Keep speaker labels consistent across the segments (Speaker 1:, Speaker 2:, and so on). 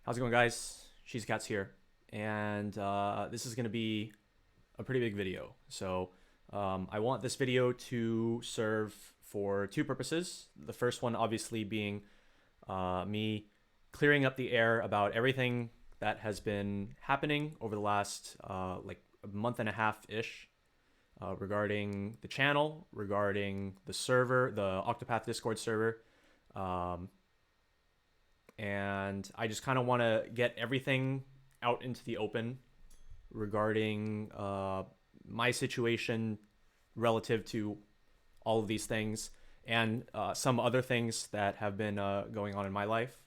Speaker 1: How's it going, guys? Cheese Cat's here, and this is going to be a pretty big video. I want this video to serve for two purposes. The first one, obviously, being me clearing up the air about everything that has been happening over the last like a month and a half ish, regarding the channel, regarding the server, the Octopath Discord server. Um, and I just kind of want to get everything out into the open regarding my situation relative to all of these things and some other things that have been going on in my life.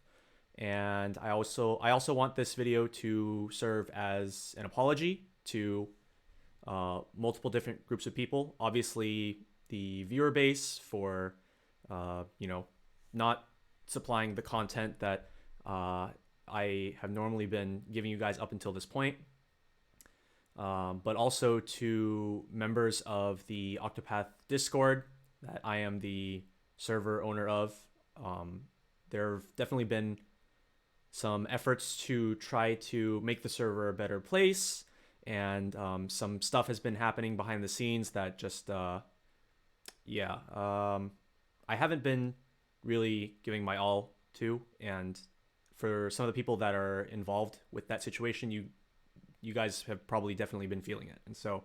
Speaker 1: And I also want this video to serve as an apology to multiple different groups of people. Obviously, the viewer base for not supplying the content that I have normally been giving you guys up until this point. But also to members of the Octopath Discord that I am the server owner of. There have definitely been some efforts to try to make the server a better place, and some stuff has been happening behind the scenes that just, I haven't been really giving my all to. And for some of the people that are involved with that situation, you guys have probably definitely been feeling it. And so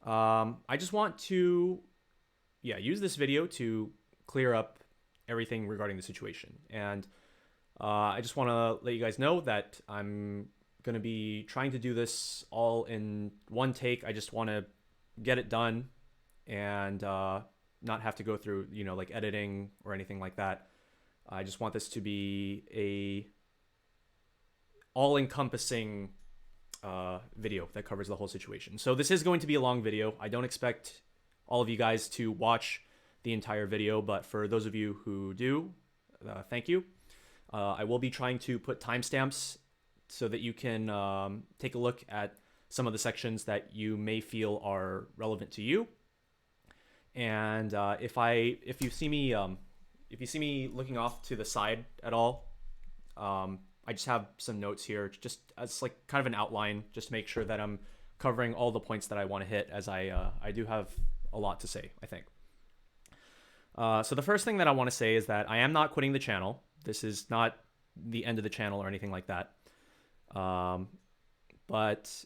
Speaker 1: I just want to use this video to clear up everything regarding the situation. And I just want to let you guys know that I'm going to be trying to do this all in one take. I just want to get it done and not have to go through, like editing or anything like that. I just want this to be a all-encompassing video that covers the whole situation. So this is going to be a long video. I don't expect all of you guys to watch the entire video, but for those of you who do, thank you. I will be trying to put timestamps so that you can take a look at some of the sections that you may feel are relevant to you. And if you see me looking off to the side at all, I just have some notes here, just as like kind of an outline, just to make sure that I'm covering all the points that I want to hit, as I do have a lot to say, I think. So the first thing that I want to say is that I am not quitting the channel. This is not the end of the channel or anything like that. But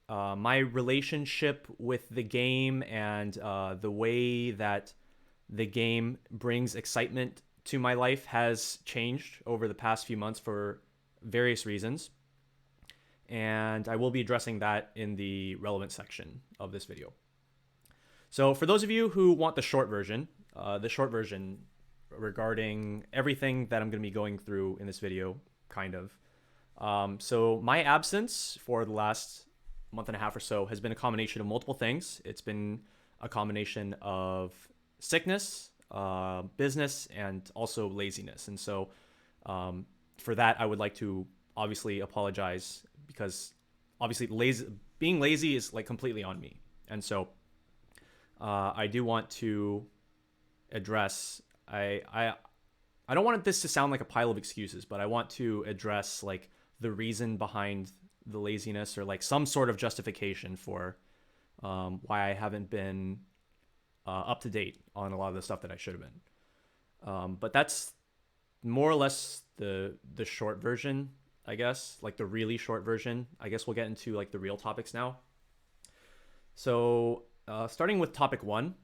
Speaker 1: my relationship with the game and the way that the game brings excitement to my life has changed over the past few months for various reasons. And I will be addressing that in the relevant section of this video. So for those of you who want the short version regarding everything that I'm going to be going through in this video, kind of. So my absence for the last month and a half or so has been a combination of multiple things. It's been a combination of sickness, business, and also laziness. And so for that, I would like to obviously apologize, because obviously being lazy is like completely on me. And so I do want to address, I don't want this to sound like a pile of excuses, but I want to address like the reason behind the laziness, or like some sort of justification for why I haven't been up to date on a lot of the stuff that I should have been. But that's more or less the short version, I guess, like the really short version. I guess we'll get into like the real topics now. So starting with topic one,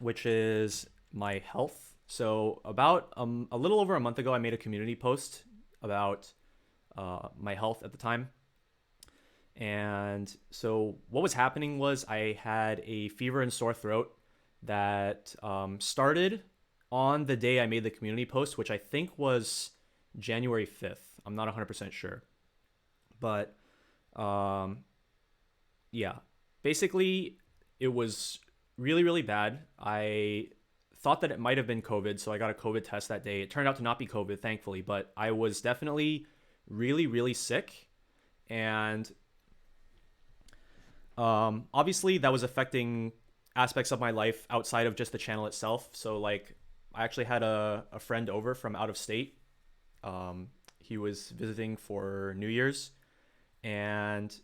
Speaker 1: which is my health. So about a little over a month ago, I made a community post about my health at the time. And so what was happening was I had a fever and sore throat that started on the day I made the community post, which I think was January 5th. I'm not 100% sure. But basically it was really, really bad. I thought that it might have been COVID, so I got a COVID test that day. It turned out to not be COVID, thankfully, but I was definitely really, really sick. And obviously that was affecting aspects of my life outside of just the channel itself. So like I actually had a friend over from out of state. He was visiting for New Year's, and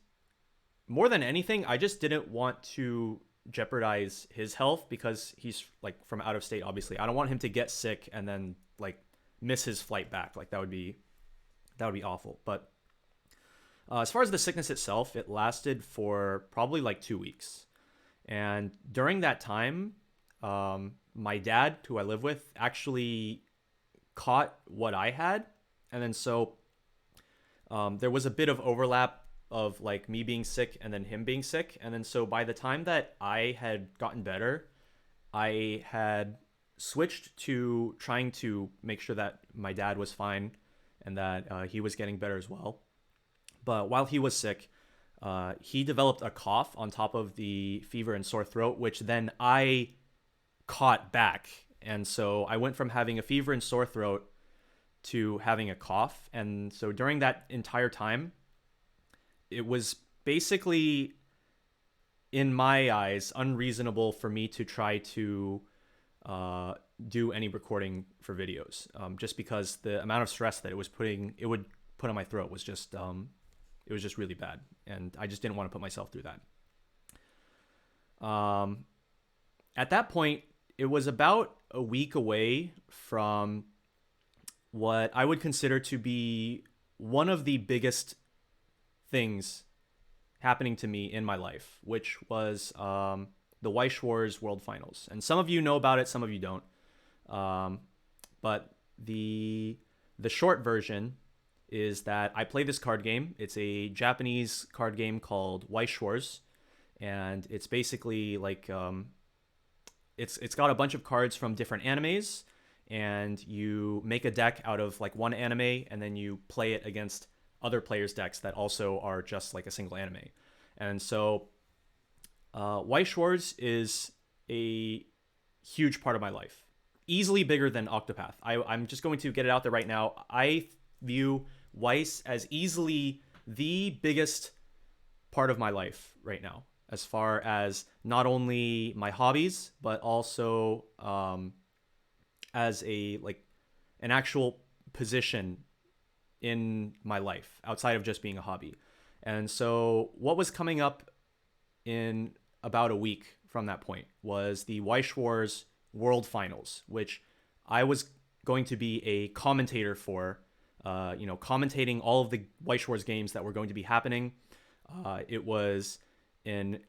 Speaker 1: more than anything, I just didn't want to jeopardize his health because he's like from out of state. Obviously, I don't want him to get sick and then like miss his flight back. Like that would be awful. But as far as the sickness itself, it lasted for probably like 2 weeks, and during that time, my dad, who I live with, actually caught what I had, and then so there was a bit of overlap of like me being sick and then him being sick. And then so by the time that I had gotten better, I had switched to trying to make sure that my dad was fine and that he was getting better as well. But while he was sick, he developed a cough on top of the fever and sore throat, which then I caught back. And so I went from having a fever and sore throat to having a cough. And so during that entire time, it was basically, in my eyes, unreasonable for me to try to do any recording for videos, just because the amount of stress that it would put on my throat was just it was just really bad, and I just didn't want to put myself through that. At that point, it was about a week away from what I would consider to be one of the biggest things happening to me in my life, which was the Weiss Schwarz World Finals. And some of you know about it, some of you don't. But the short version is that I play this card game. It's a Japanese card game called Weiss Schwarz, and it's basically like it's got a bunch of cards from different animes, and you make a deck out of like one anime, and then you play it against other players' decks that also are just like a single anime. And so Weiss Schwarz is a huge part of my life, easily bigger than Octopath. I'm just going to get it out there right now. I view Weiss as easily the biggest part of my life right now, as far as not only my hobbies, but also as an actual position in my life outside of just being a hobby. And so what was coming up in about a week from that point was the Weiss Schwarz World Finals, which I was going to be a commentator for, commentating all of the Weiss Schwarz games that were going to be happening. It was an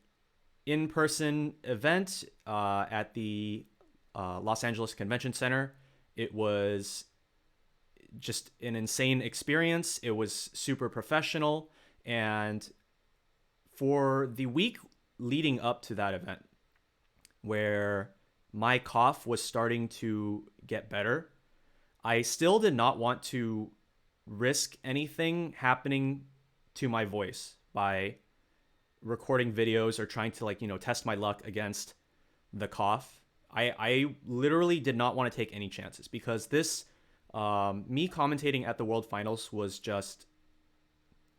Speaker 1: in-person event at the Los Angeles Convention Center. It was just an insane experience. It was super professional. And for the week leading up to that event, where my cough was starting to get better, I still did not want to risk anything happening to my voice by recording videos or trying to test my luck against the cough. I literally did not want to take any chances, because this me commentating at the World Finals was just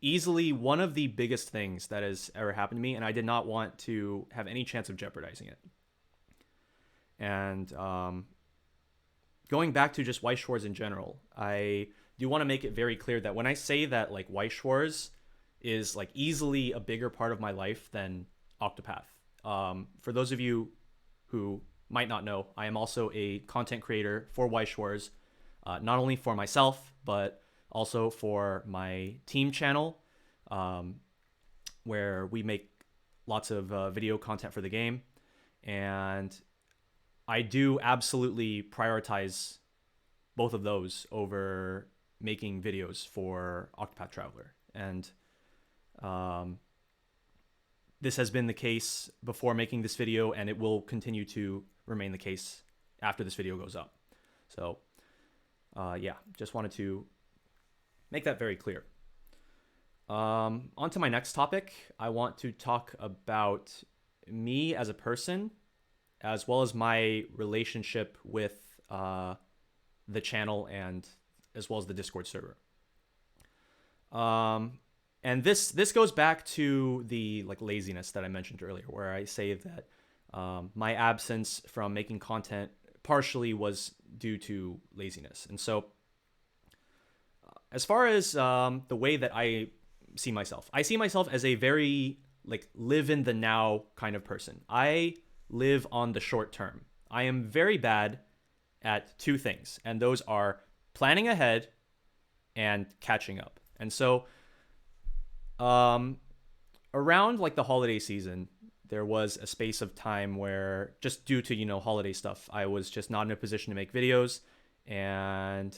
Speaker 1: easily one of the biggest things that has ever happened to me, and I did not want to have any chance of jeopardizing it. And going back to just Weiss Schwarz in general, I do want to make it very clear that when I say that like Weiss Schwarz is like easily a bigger part of my life than Octopath, for those of you who might not know, I am also a content creator for Weiss Schwarz, not only for myself, but also for my team channel, where we make lots of video content for the game. And I do absolutely prioritize both of those over making videos for Octopath Traveler. And this has been the case before making this video, and it will continue to remain the case after this video goes up. So just wanted to make that very clear. On to my next topic. I want to talk about me as a person, as well as my relationship with the channel, and as well as the Discord server. And this goes back to the laziness that I mentioned earlier, where I say that my absence from making content partially was due to laziness. And so, as far as the way that I see myself as a very like live in the now kind of person. I live on the short term. I am very bad at two things, and those are planning ahead and catching up. And so, around like the holiday season, there was a space of time where, just due to holiday stuff, I was just not in a position to make videos. And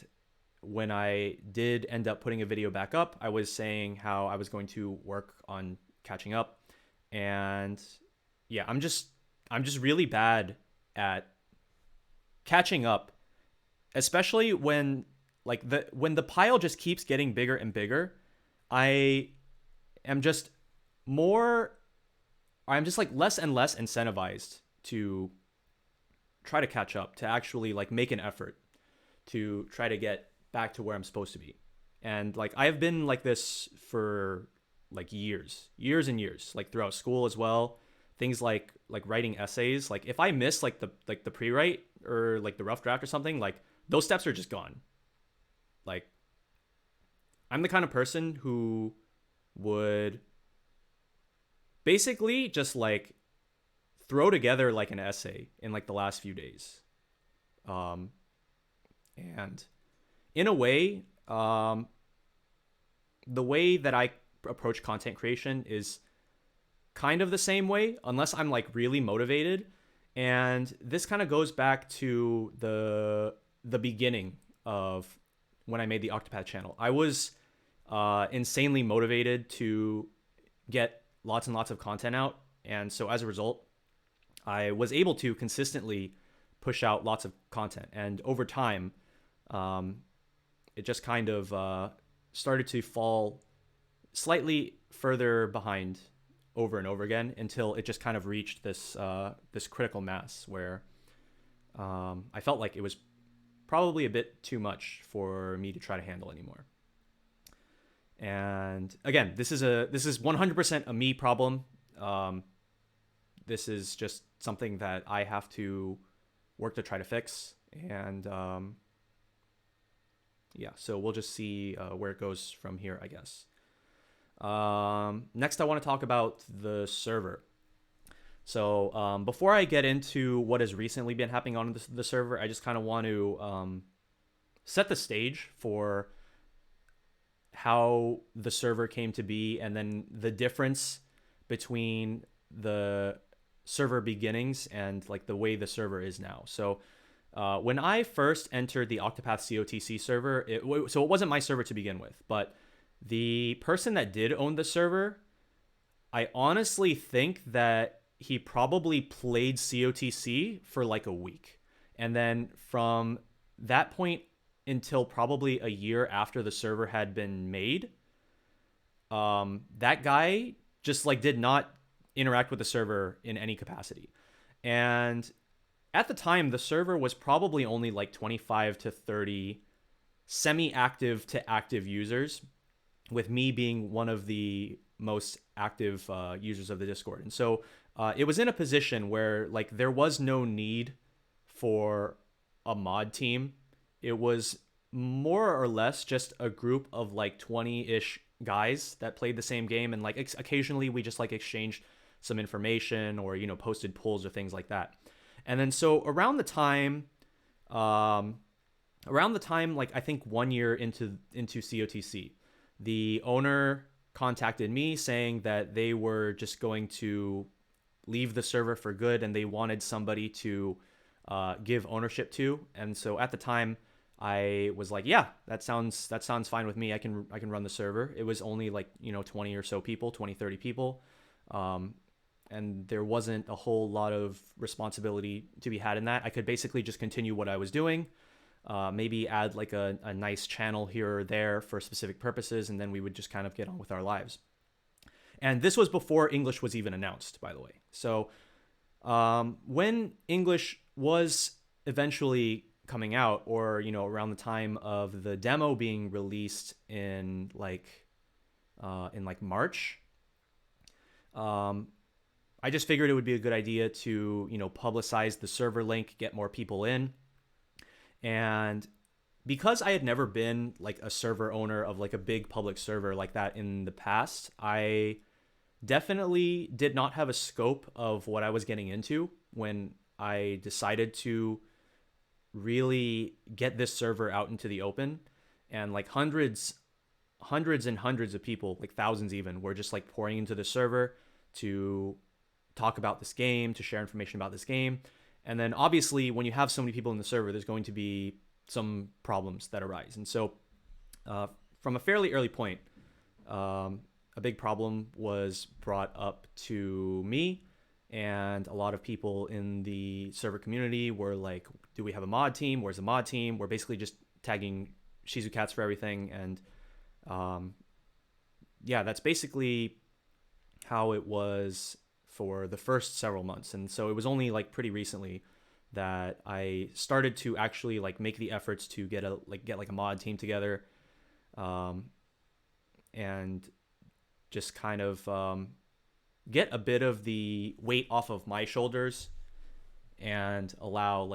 Speaker 1: when I did end up putting a video back up, I was saying how I was going to work on catching up. And yeah, I'm just really bad at catching up, especially when when the pile just keeps getting bigger and bigger. I am just more I'm just like less and less incentivized to try to catch up, to actually like make an effort to try to get back to where I'm supposed to be. And like I have been like this for like years and years, like throughout school as well. Things like writing essays, like if I miss like the pre-write or like the rough draft or something, like those steps are just gone. Like I'm the kind of person who would basically just like throw together like an essay in like the last few days. And in a way, the way that I approach content creation is kind of the same way, unless I'm like really motivated. And this kind of goes back to the beginning of when I made the Octopath channel. I was insanely motivated to get lots and lots of content out. And so as a result, I was able to consistently push out lots of content. And over time, it just kind of started to fall slightly further behind over and over again until it just kind of reached this critical mass where I felt like it was probably a bit too much for me to try to handle anymore. And again, this is 100% a me problem. This is just something that I have to work to try to fix. And yeah, so we'll just see where it goes from here, I guess. Next, I want to talk about the server. So before I get into what has recently been happening on the server, I just kind of want to set the stage for how the server came to be, and then the difference between the server beginnings and like the way the server is now. So when I first entered the Octopath COTC server, so it wasn't my server to begin with, but the person that did own the server, I honestly think that he probably played COTC for like a week. And then from that point until probably a year after the server had been made, that guy just like did not interact with the server in any capacity. And at the time, the server was probably only like 25 to 30 semi-active to active users, with me being one of the most active users of the Discord. And so it was in a position where like there was no need for a mod team. It was more or less just a group of like 20-ish guys that played the same game, and like occasionally we just like exchanged some information or posted polls or things like that. And then so around the time like I think 1 year into COTC, the owner contacted me saying that they were just going to leave the server for good, and they wanted somebody to give ownership to. And so at the time, I was like, yeah, that sounds fine with me. I can run the server. It was only like 20 or so people, 20, 30 people, and there wasn't a whole lot of responsibility to be had in that. I could basically just continue what I was doing. Maybe add like a nice channel here or there for specific purposes, and then we would just kind of get on with our lives. And this was before English was even announced, by the way. So when English was eventually coming out, or around the time of the demo being released in like March, I I just figured it would be a good idea to, publicize the server link, get more people in. And because I had never been like a server owner of like a big public server like that in the past, I definitely did not have a scope of what I was getting into when I decided to really get this server out into the open. And like hundreds and hundreds of people, like thousands even, were just like pouring into the server to talk about this game, to share information about this game. And then obviously when you have so many people in the server, there's going to be some problems that arise. And so from a fairly early point, a big problem was brought up to me, and a lot of people in the server community were like, do we have a mod team? Where's the mod team? We're basically just tagging Shizu Cats for everything. And yeah, that's basically how it was for the first several months. And so it was only like pretty recently that I started to actually like make the efforts to get a mod team together, and just kind of get a bit of the weight off of my shoulders and allow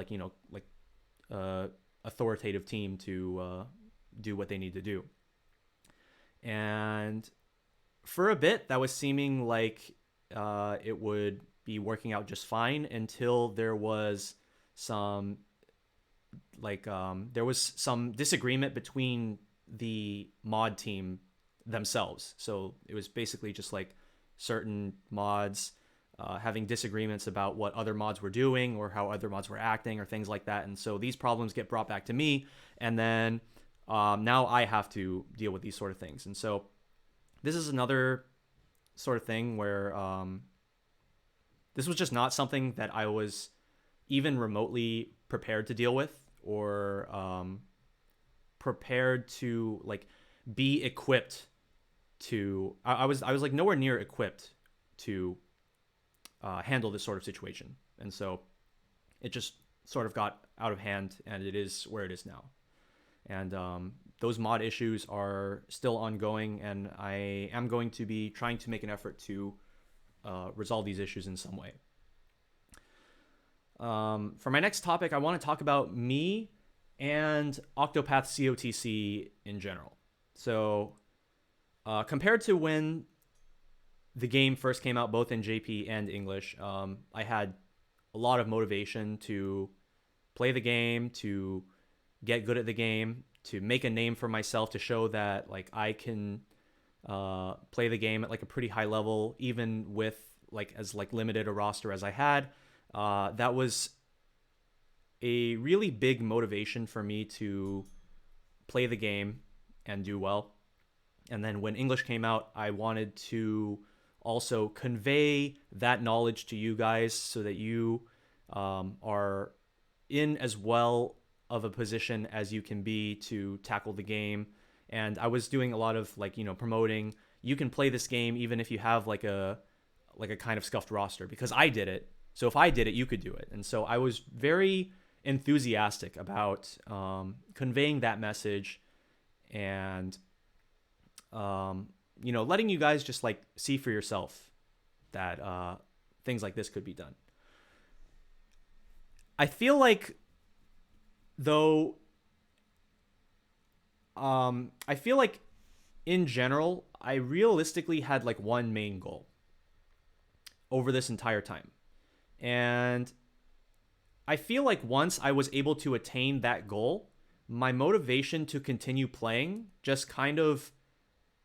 Speaker 1: authoritative team to do what they need to do. And for a bit, that was seeming like it would be working out just fine until there was some disagreement between the mod team themselves. So it was basically just like certain mods having disagreements about what other mods were doing or how other mods were acting or things like that. And so these problems get brought back to me, and then now I have to deal with these sort of things. And so this is another sort of thing where this was just not something that I was even remotely prepared to deal with, or prepared to like be equipped to. I was like nowhere near equipped to handle this sort of situation. And so it just sort of got out of hand, and it is where it is now. And those mod issues are still ongoing, and I am going to be trying to make an effort to resolve these issues in some way. For my next topic, I want to talk about me and Octopath COTC in general. So compared to when the game first came out, both in JP and English, I had a lot of motivation to play the game, to get good at the game, to make a name for myself, to show that like I can play the game at like a pretty high level, even with like as like limited a roster as I had. That was a really big motivation for me to play the game and do well. And then when English came out, I wanted to also convey that knowledge to you guys so that you are in as well of a position as you can be to tackle the game. And I was doing a lot of like, promoting, you can play this game even if you have like a kind of scuffed roster, because I did it. So if I did it, you could do it. And so I was very enthusiastic about conveying that message, and letting you guys just like see for yourself that things like this could be done. I feel like though, I feel like in general, I realistically had like one main goal over this entire time. And I feel like once I was able to attain that goal, my motivation to continue playing just kind of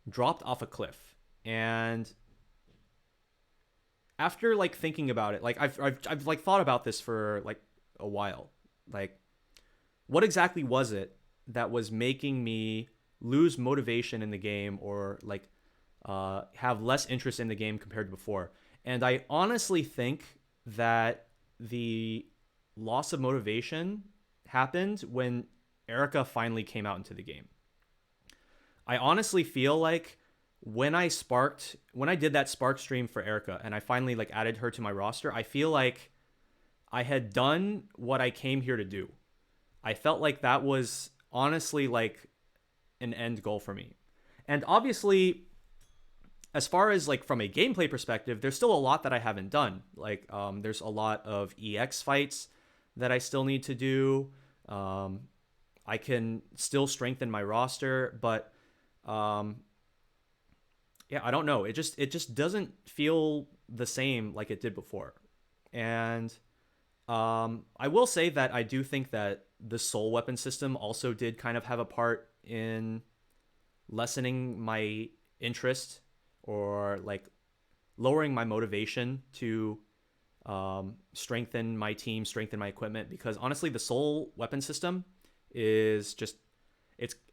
Speaker 1: dropped off a cliff. And after like thinking about it, like I've like thought about this for like a while. Like, what exactly was it that was making me lose motivation in the game, or like have less interest in the game compared to before? And I honestly think that the loss of motivation happened when Erica finally came out into the game. I honestly feel like when I did that Spark stream for Erica and I finally like added her to my roster, I feel like I had done what I came here to do. I felt like that was honestly like an end goal for me. And obviously, as far as like from a gameplay perspective, there's still a lot that I haven't done. Like there's a lot of EX fights that I still need to do. Um, I can still strengthen my roster, but um, yeah, I don't know. It just doesn't feel the same like it did before. And I will say that I do think that the soul weapon system also did kind of have a part in lessening my interest, or like lowering my motivation to strengthen my team, strengthen my equipment. Because honestly, the soul weapon system is just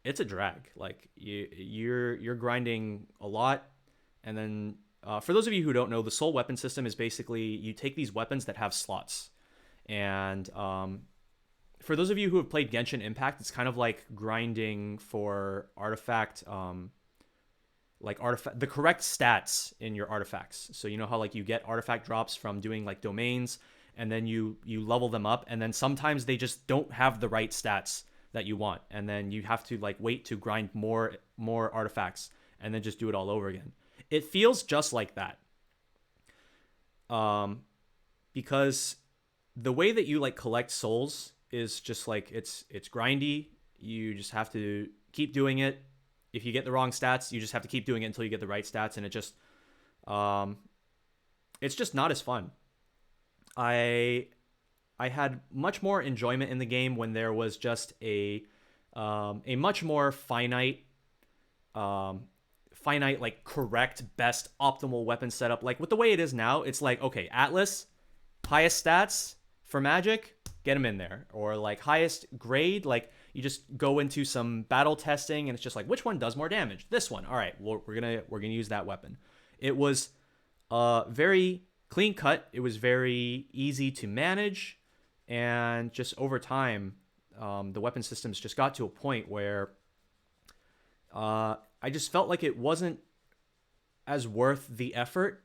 Speaker 1: it's a drag. Like you're grinding a lot, and then for those of you who don't know, the soul weapon system is basically you take these weapons that have slots, and for those of you who have played Genshin Impact, it's kind of like grinding for artifact, like artifact, the correct stats in your artifacts. So you know how like you get artifact drops from doing like domains, and then you level them up, and then sometimes they just don't have the right stats that you want, and then you have to like wait to grind more artifacts, and then just do it all over again. It feels just like that, because the way that you like collect souls is just like it's grindy. You just have to keep doing it. If you get the wrong stats, you just have to keep doing it until you get the right stats, and it's just not as fun. I had much more enjoyment in the game when there was just a much more finite like correct best optimal weapon setup. Like with the way it is now, it's like, okay, Atlas, highest stats for magic, get him in there. Or like highest grade, like you just go into some battle testing and it's just like, which one does more damage? This one. All right, well, we're gonna use that weapon. It was very clean cut. It was very easy to manage, and just over time, the weapon systems just got to a point where I just felt like it wasn't as worth the effort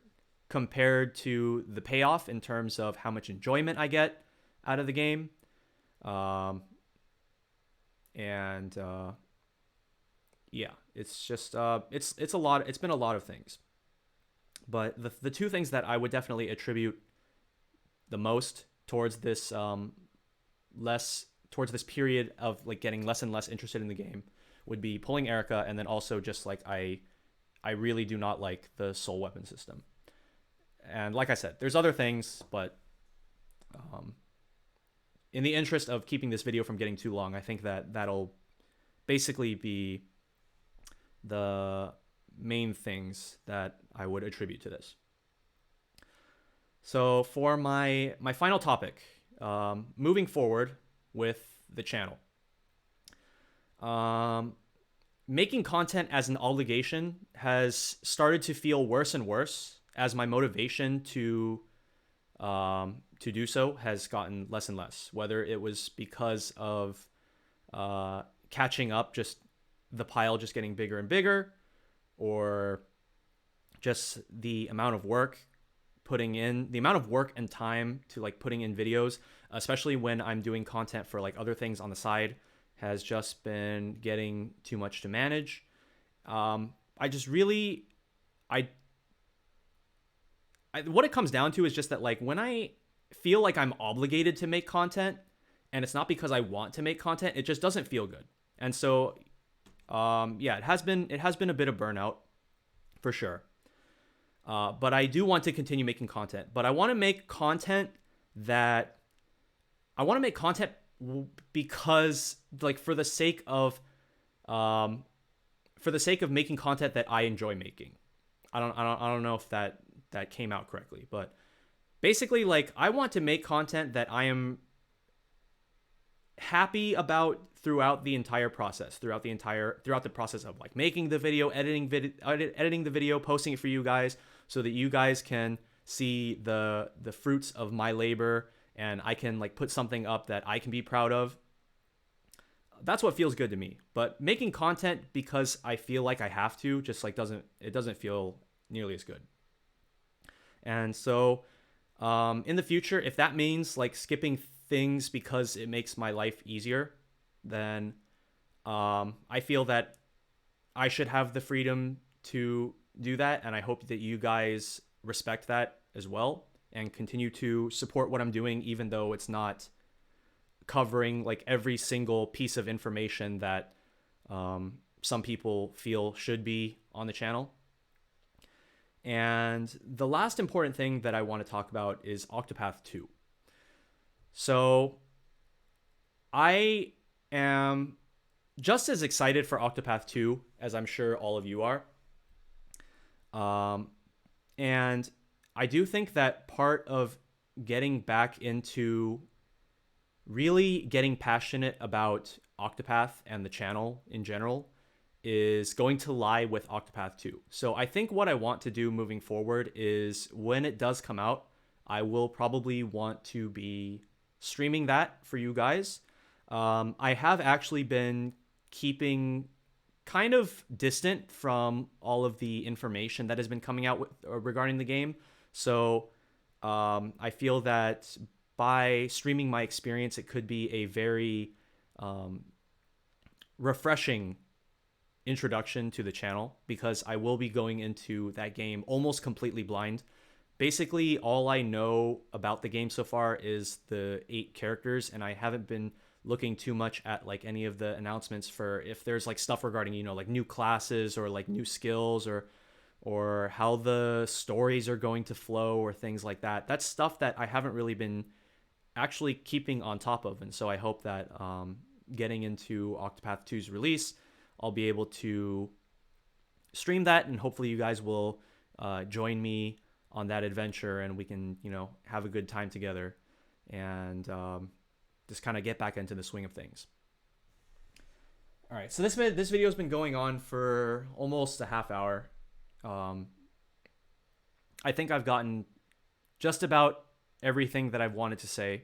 Speaker 1: compared to the payoff in terms of how much enjoyment I get out of the game. And yeah, it's just it's a lot. It's been a lot of things, but the two things that I would definitely attribute the most towards this towards this period of like getting less and less interested in the game would be pulling Erica, and then also just like I really do not like the soul weapon system. And like I said, there's other things, but in the interest of keeping this video from getting too long, I think that that'll basically be the main things that I would attribute to this. So for my final topic, moving forward with the channel, making content as an obligation has started to feel worse and worse as my motivation to do so has gotten less and less. Whether it was because of catching up, just the pile just getting bigger and bigger, or just the amount of work and time to like putting in videos, especially when I'm doing content for like other things on the side, has just been getting too much to manage. What it comes down to is just that like when I feel like I'm obligated to make content, and it's not because I want to make content, it just doesn't feel good. And so yeah, it has been a bit of burnout for sure. But I do want to continue making content, but I want to make content because like for the sake of making content that I enjoy making. I don't know if that came out correctly, but basically like I want to make content that I am happy about throughout the entire process, throughout the process of like making the video, editing the video, posting it for you guys, so that you guys can see the fruits of my labor, and I can like put something up that I can be proud of. That's what feels good to me. But making content because I feel like I have to just like doesn't feel nearly as good. And so in the future, if that means like skipping things because it makes my life easier, then I feel that I should have the freedom to do that, and I hope that you guys respect that as well and continue to support what I'm doing, even though it's not covering like every single piece of information that some people feel should be on the channel. And the last important thing that I want to talk about is Octopath 2. So I am just as excited for Octopath 2 as I'm sure all of you are. And I do think that part of getting back into really getting passionate about Octopath and the channel in general is going to lie with Octopath 2. So I think what I want to do moving forward is when it does come out, I will probably want to be streaming that for you guys. I have actually been keeping kind of distant from all of the information that has been coming out regarding the game. So I feel that by streaming my experience, it could be a very refreshing introduction to the channel, because I will be going into that game almost completely blind. Basically, all I know about the game so far is the 8 characters, and I haven't been looking too much at like any of the announcements for if there's like stuff regarding, you know, like new classes or like new skills or how the stories are going to flow or things like that. That's stuff that I haven't really been actually keeping on top of. And so I hope that getting into Octopath 2's release, I'll be able to stream that, and hopefully you guys will join me on that adventure, and we can, you know, have a good time together and just kind of get back into the swing of things. All right, so this video has been going on for almost a half hour. I think I've gotten just about everything that I've wanted to say,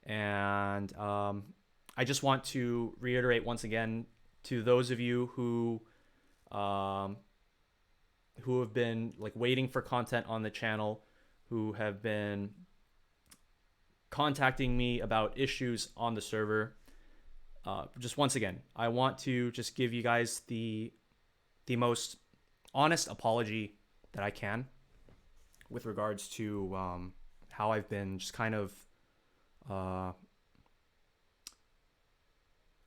Speaker 1: and I just want to reiterate once again to those of you who have been like waiting for content on the channel, who have been contacting me about issues on the server. Just once again, I want to just give you guys the most honest apology that I can with regards to how I've been just kind of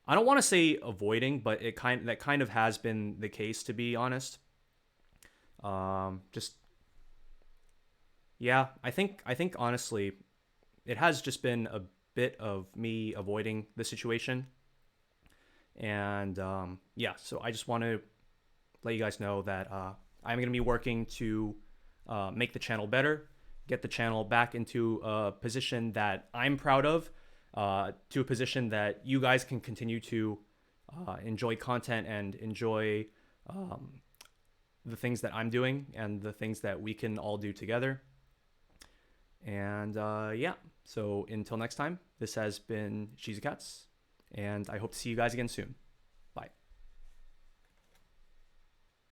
Speaker 1: I don't want to say avoiding, but that kind of has been the case, to be honest. Just yeah, I think honestly, it has just been a bit of me avoiding the situation, and yeah. So I just want to let you guys know that I'm going to be working to make the channel better, get the channel back into a position that I'm proud of. To a position that you guys can continue to enjoy content and enjoy the things that I'm doing and the things that we can all do together. And yeah, so until next time, this has been CotC, and I hope to see you guys again soon.